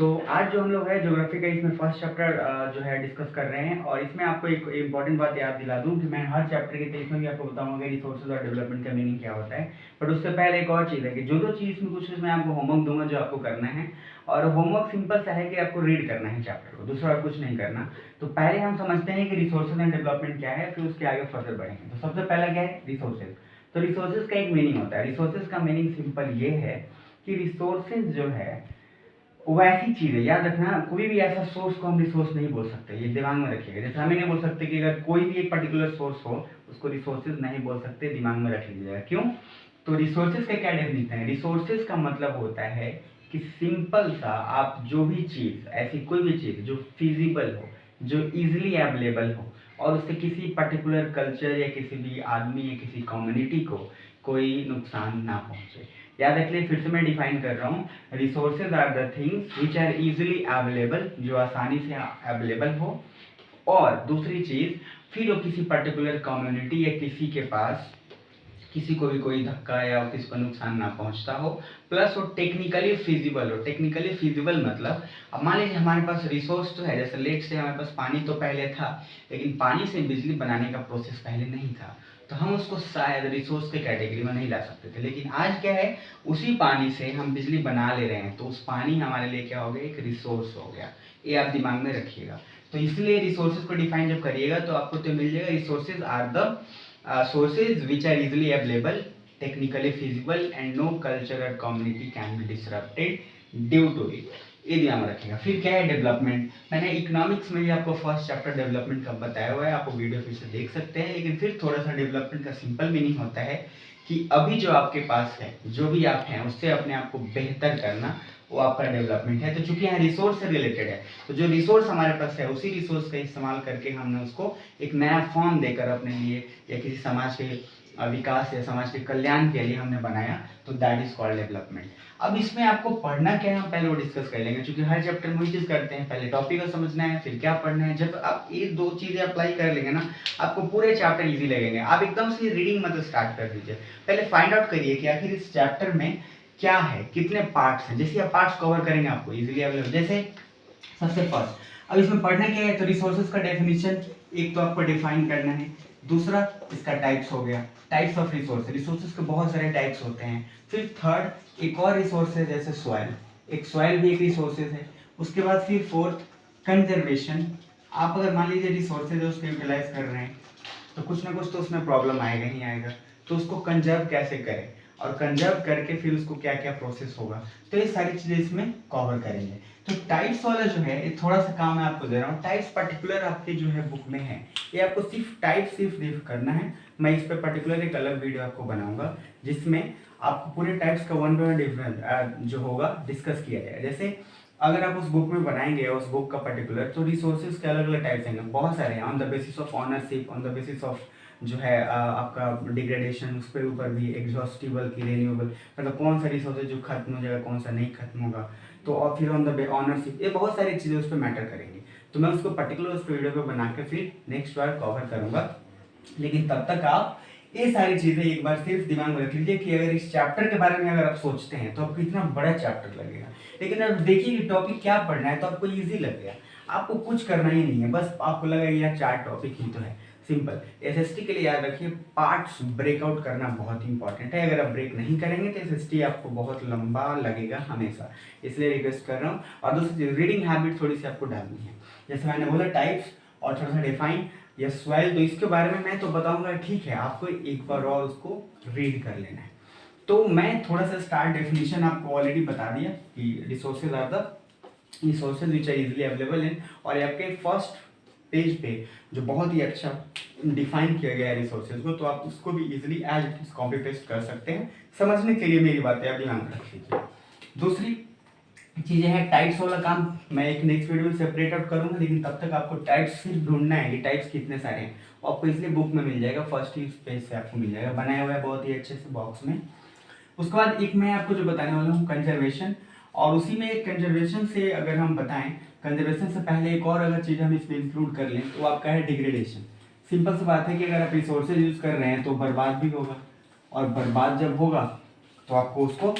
तो आज जो हम लोग है ज्योग्राफी का इसमें फर्स्ट चैप्टर जो है डिस्कस कर रहे हैं और इसमें आपको एक इम्पॉर्टेंट बात याद दिला दूं कि मैं हर चैप्टर के तेईस में भी आपको बताऊंगा कि रिसोर्सेज और डेवलपमेंट का मीनिंग क्या होता है। बट उससे पहले एक और चीज़ है कि जो दो चीज़ में कुछ मैं आपको होमवर्क दूंगा जो आपको करना है। और होमवर्क सिंपल सा है कि आपको रीड करना है चैप्टर को, दूसरा और कुछ नहीं करना। तो पहले हम समझते हैं कि रिसोर्सेज एंड डेवलपमेंट क्या है, फिर उसके आगे फर्दर बढ़ेंगे। तो सबसे पहला क्या है, रिसोर्सेज। तो रिसोर्सेज का एक मीनिंग होता है। रिसोर्सेज का मीनिंग सिंपल ये है कि रिसोर्सेज जो है वो ऐसी चीज है, याद रखना, कोई भी ऐसा सोर्स को हम रिसोर्स नहीं बोल सकते, ये दिमाग में रखिएगा। जैसे हमें नहीं बोल सकते कि अगर कोई भी एक पर्टिकुलर सोर्स हो उसको रिसोर्सेज नहीं बोल सकते, दिमाग में रख लीजिएगा। क्यों? तो रिसोर्सेज का क्या डेफिनेशन है? रिसोर्सेज का मतलब होता है कि सिंपल सा आप जो भी चीज, ऐसी कोई भी चीज जो फिजिबल हो, जो इजिली अवेलेबल हो और उससे किसी पर्टिकुलर कल्चर या किसी भी आदमी या किसी कम्युनिटी को कोई नुकसान ना पहुंचे। याद रखिए, फिर से मैं डिफाइन कर रहा हूँ, resources are the things which are easily available, जो आसानी से अवेलेबल हो। और दूसरी चीज, फिर वो किसी पर्टिकुलर कम्युनिटी या किसी के पास किसी को भी कोई धक्का या किसी को नुकसान ना पहुंचता हो, प्लस वो टेक्निकली फिजिबल हो। टेक्निकली फिजिबल मतलब, अब मान लीजिए हमारे पास रिसोर्स तो है, जैसे लेट से हमारे पास पानी तो पहले था, लेकिन पानी से बिजली बनाने का प्रोसेस पहले नहीं था, तो हम उसको शायद रिसोर्स के कैटेगरी में नहीं ला सकते थे। लेकिन आज क्या है, उसी पानी से हम बिजली बना ले रहे हैं, तो उस पानी हमारे लिए क्या हो गया, एक रिसोर्स हो गया। ये आप दिमाग में रखिएगा। तो इसलिए रिसोर्सेज को डिफाइन जब करिएगा तो आपको तो मिल जाएगा, resources are the sources which are easily available, technically feasible and no culture or community can be disrupted due to it। ये ध्यान रखिएगा। फिर क्या है, डेवलपमेंट। मैंने इकोनॉमिक्स में भी आपको फर्स्ट चैप्टर डेवलपमेंट का बताया हुआ है, आपको वीडियो फिर से देख सकते हैं। लेकिन फिर थोड़ा सा डेवलपमेंट का सिंपल मीनिंग होता है कि अभी जो आपके पास है, जो भी आप हैं, उससे अपने आप को बेहतर करना, वो आपका डेवलपमेंट है। तो चूंकि यहाँ रिसोर्स से रिलेटेड है, तो जो रिसोर्स हमारे पास है उसी रिसोर्स का इस्तेमाल करके हमने उसको एक नया फॉर्म देकर अपने लिए या किसी समाज के विकास या समाज के कल्याण के लिए हमने बनाया, तो दैट इज कॉल्ड डेवलपमेंट। अब इसमें आपको पढ़ना क्या है, हम पहले वो डिस्कस कर लेंगे, क्योंकि हर चैप्टर में वही चीज करते हैं, पहले टॉपिक को समझना है, फिर क्या पढ़ना है। जब आप ये दो चीजें अप्लाई कर लेंगे ना, आपको पूरे चैप्टर इजी लगेंगे। आप एकदम से रीडिंग मत स्टार्ट कर दीजिए, पहले फाइंड आउट करिए कि आखिर इस चैप्टर में क्या है, कितने पार्ट्स हैं। जैसे आप पार्ट्स कवर करेंगे आपको इजीली अवेलेबल। जैसे सबसे फर्स्ट, अब इसमें पढ़ना क्या है, तो रिसोर्सेज का डेफिनेशन एक तो आपको डिफाइन करना है, दूसरा इसका टाइप्स हो गया, टाइप्स ऑफ रिसोर्सेज। रिसोर्सेज के बहुत सारे टाइप्स होते हैं। फिर थर्ड, एक और रिसोर्स है जैसे सॉइल, एक सॉइल भी एक रिसोर्सेज है। उसके बाद फिर फोर्थ, कंजर्वेशन। आप अगर मान लीजिए रिसोर्सेज उसको यूटिलाइज कर रहे हैं, तो कुछ ना कुछ तो उसमें प्रॉब्लम आएगा ही आएगा, तो उसको कंजर्व कैसे करें, और कंजर्व करके फिर उसको क्या क्या प्रोसेस होगा, तो ये सारी चीजें इसमें कवर करेंगे। तो टाइप्स वाला जो है, ये थोड़ा सा काम मैं आपको दे रहा हूँ। टाइप्स पर्टिकुलर आपके जो है बुक में है, ये आपको सिर्फ टाइप सिर्फ करना है। मैं इस पर पर्टिकुलर एक अलग वीडियो आपको बनाऊंगा, जिसमें आपको पूरे टाइप्स का वन बाय वन जो होगा डिस्कस किया जाएगा। जैसे अगर आप उस बुक में बनाएंगे, उस बुक का पर्टिकुलर, तो रिसोर्सेज के अलग अलग टाइप्स हैं, बहुत सारे हैं। On the basis of ownership, on the basis of जो है आपका डिग्रेडेशन, उस पर ऊपर भी एग्जॉस्टिबल की रेन्यूएबल, मतलब कौन सा रिसोर्स है जो खत्म हो जाएगा, कौन सा नहीं खत्म होगा, तो और फिर ऑन द ऑनरशिप, ये बहुत सारी चीज़ें उस पर मैटर करेंगी। तो मैं उसको पर्टिकुलर उस वीडियो पे बना के फिर नेक्स्ट बार कवर करूँगा। लेकिन तब तक आप ये सारी चीज़ें एक बार सिर्फ दिमाग में रख लीजिए कि अगर इस चैप्टर के बारे में अगर आप सोचते हैं तो आपको इतना बड़ा चैप्टर लगेगा, लेकिन अब देखिए कि टॉपिक क्या पढ़ना है तो आपको ईजी लग गया, आपको कुछ करना ही नहीं है, बस आपको लगेगा यार 4 टॉपिक ही तो है, सिंपल। एसएसटी के लिए याद रखिए, पार्ट्स ब्रेकआउट करना बहुत इंपॉर्टेंट है। अगर आप ब्रेक नहीं करेंगे तो एसएसटी आपको बहुत लंबा लगेगा हमेशा, इसलिए रिक्वेस्ट कर रहा हूँ। और दूसरी रीडिंग हैबिट थोड़ी सी आपको डालनी है, जैसे मैंने बोला टाइप्स और थोड़ा सा डिफाइन या स्वेल, तो इसके बारे में मैं तो बताऊंगा, ठीक है, आपको एक बार और उसको रीड कर लेना है। तो मैं थोड़ा सा स्टार्ट डेफिनेशन आपको ऑलरेडी बता दिया कि resources are the resources which are easily available in, और आपके फर्स्ट पेज पे जो बहुत ही अच्छा डिफाइन किया गया है रिसोर्सेज को, तो आप उसको भी easily as it is copy paste कर सकते हैं। समझने के लिए मेरी बातें आप ध्यान रख लीजिए। दूसरी चीज़ें हैं टाइप्स वाला काम, मैं एक नेक्स्ट वीडियो में सेपरेट आउट करूंगा, लेकिन तब तक आपको टाइप्स सिर्फ ढूंढना है कि टाइप्स कितने सारे हैं, आपको इसलिए बुक में मिल जाएगा, फर्स्ट ही पेज से आपको मिल जाएगा, बनाया हुआ है बहुत ही अच्छे से बॉक्स में। उसके बाद एक मैं आपको जो बताने वाला हूँ कंजर्वेशन, और उसी में एक कंजर्वेशन से अगर हम बताएं, कंजर्वेशन से पहले एक और अगर चीज़ हम इसमें इंक्लूड कर लें तो आपका है डिग्रेडेशन। सिंपल सी बात है कि अगर आप रिसोर्सेज यूज़ कर रहे हैं तो बर्बाद भी होगा, और बर्बाद जब होगा तो आपको उसको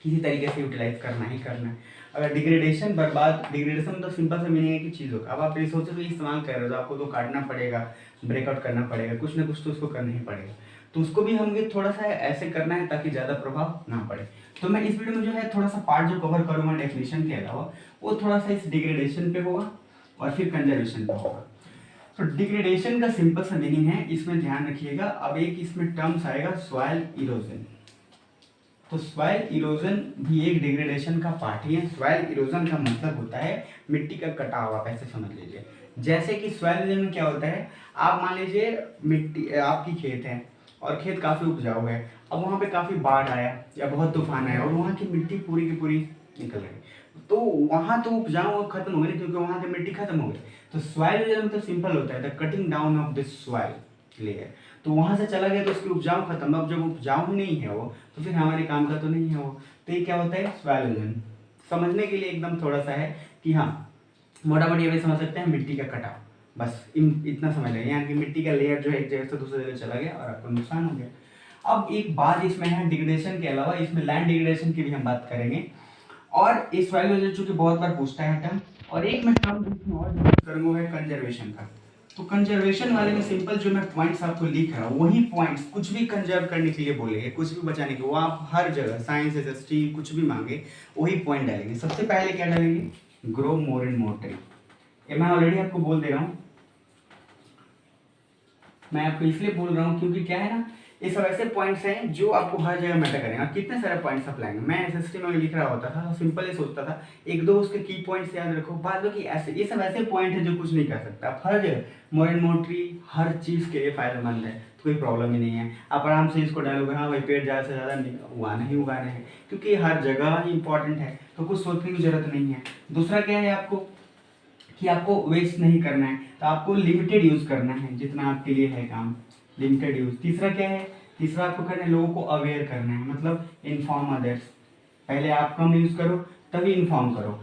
किसी तरीके से यूटिलाइज करना ही करना है। अगर डिग्रेडेशन बर्बाद, डिग्रेडेशन मतलब सिंपल सा मीनिंग है कि चीज़ों का, अब आप रिसोर्सेज को इस्तेमाल कर रहे हो तो आपको तो काटना पड़ेगा, ब्रेकआउट करना पड़ेगा, कुछ ना कुछ तो उसको करना ही पड़ेगा। तो उसको भी हमें थोड़ा सा ऐसे करना है ताकि ज़्यादा प्रभाव ना पड़े। तो मैं इस वीडियो में जो है थोड़ा सा पार्ट जो कवर करूँगा डेफिनेशन के अलावा, वो थोड़ा सा इस डिग्रेडेशन पे होगा और फिर कंजर्वेशन पे होगा। तो डिग्रेडेशन का सिंपल सा मीनिंग है, इसमें ध्यान रखिएगा। अब एक इसमें टर्म्स आएगा सॉइल इरोजन। तो सॉइल इरोजन भी एक डिग्रेडेशन का पार्ट ही है। सॉइल इरोजन का मतलब होता है मिट्टी का कटाव, आप ऐसे समझ लीजिए। जैसे कि सॉइल इरोजन में क्या होता है, आप मान लीजिए मिट्टी आपकी खेत है और खेत काफ़ी उपजाऊ है, अब वहाँ पे काफ़ी बाढ़ आया या बहुत तूफान आया और वहाँ की मिट्टी पूरी की पूरी निकल गई, तो वहाँ तो उपजाऊ खत्म हो गई क्योंकि वहाँ की मिट्टी खत्म हो गई। तो सॉइल इरोजन मतलब सिंपल होता है the cutting down of this soil layer. तो वहाँ से चला गया तो उसकी उपजाऊ खत्म। अब जब उपजाऊ ही नहीं है वो, तो फिर हमारे काम का तो नहीं है वो। तो ये क्या होता है, सॉइल इरोजन। समझने के लिए एकदम थोड़ा सा है कि हाँ, मोटा मोटी ये समझ सकते हैं मिट्टी का कटाव, बस इतना समझ लेंगे, यहाँ की मिट्टी का लेयर जो है एक जगह से दूसरी जगह चला गया और आपको नुकसान हो गया। अब एक बात इसमें है, डिग्रेडेशन के अलावा इसमें लैंड डिग्रेडेशन की भी हम बात करेंगे, और इस सॉइल इरोजन चूंकि बहुत बार पूछता है टर्म, और एक मैं टर्म जिसमें और करूँगा है कंजर्वेशन का। तो कंजर्वेशन वाले में सिंपल जो मैं पॉइंट्स आपको लिख रहा हूँ, वही पॉइंट्स कुछ भी कंजर्व करने के लिए बोलेंगे, कुछ भी बचाने के, वो आप हर जगह साइंस एसएसटी कुछ भी मांगे वही पॉइंट डालेंगे। सबसे पहले क्या डालेंगे, grow more and more tree. ये मैं ऑलरेडी आपको बोल दे रहा हूँ, मैं आपको इसलिए बोल रहा हूँ क्योंकि क्या है ना, ये सब ऐसे पॉइंट्स हैं जो आपको हर जगह मैटर करेंगे। कितने सारे पॉइंट्स आप लाएंगे, मैं एसएसटी में लिख रहा होता था सिंपल ही सोचता था, एक दो उसके की पॉइंट्स याद रखो, बाद में ऐसे ये सब ऐसे पॉइंट है जो कुछ नहीं कर सकता। आप हर जगह मोर एंड मोर ट्री हर चीज़ के लिए फायदेमंद है, तो कोई प्रॉब्लम ही नहीं है। आप आराम से इसको डालोगे, हाँ भाई पेड़ ज़्यादा से ज़्यादा उगाना ही उगाना है, क्योंकि हर जगह ही इंपॉर्टेंट है, तो कुछ सोचने की जरूरत नहीं है। दूसरा क्या है आपको, कि आपको वेस्ट नहीं करना है, तो आपको लिमिटेड यूज़ करना है, जितना आपके लिए है काम, लिमिटेड यूज़। तीसरा क्या है, तीसरा आपको करना है लोगों को अवेयर करना है, मतलब इन्फॉर्म अदर्स। पहले आप कम यूज़ करो तभी इन्फॉर्म करो।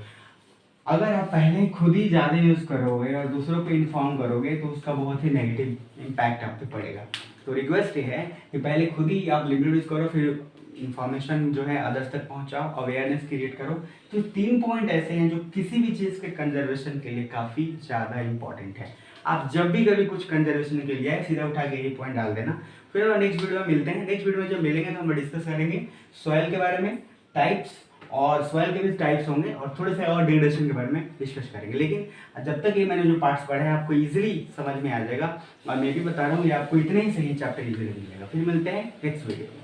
अगर आप पहले खुद ही ज़्यादा यूज़ करोगे और दूसरों को इन्फॉर्म करोगे तो उसका बहुत ही नेगेटिव इम्पैक्ट आप पे पड़ेगा। तो रिक्वेस्ट ये है कि पहले खुद ही आप लिमिटेड यूज़ करो, फिर इन्फॉर्मेशन जो है अदर्स तक पहुंचाओ, अवेयरनेस क्रिएट करो। तो 3 पॉइंट ऐसे हैं जो किसी भी चीज़ के कंजर्वेशन के लिए काफ़ी ज़्यादा इंपॉर्टेंट है। आप जब भी कभी कुछ कंजर्वेशन के लिए आए, सीधा उठा के यही पॉइंट डाल देना। फिर नेक्स्ट वीडियो में मिलते हैं। नेक्स्ट वीडियो में जब मिलेंगे तो हम डिस्कस करेंगे सॉइल के बारे में, टाइप्स, और सॉइल के भी टाइप्स होंगे, और थोड़े से और डिग्रेडेशन के बारे में डिस्कस करेंगे। लेकिन जब तक ये मैंने जो पार्ट्स पढ़े हैं आपको इजीली समझ में आ जाएगा, और मैं भी बता रहा हूँ ये आपको इतने ही सही चैप्टर इजीली मिलेगा। फिर मिलते हैं नेक्स्ट वीडियो में।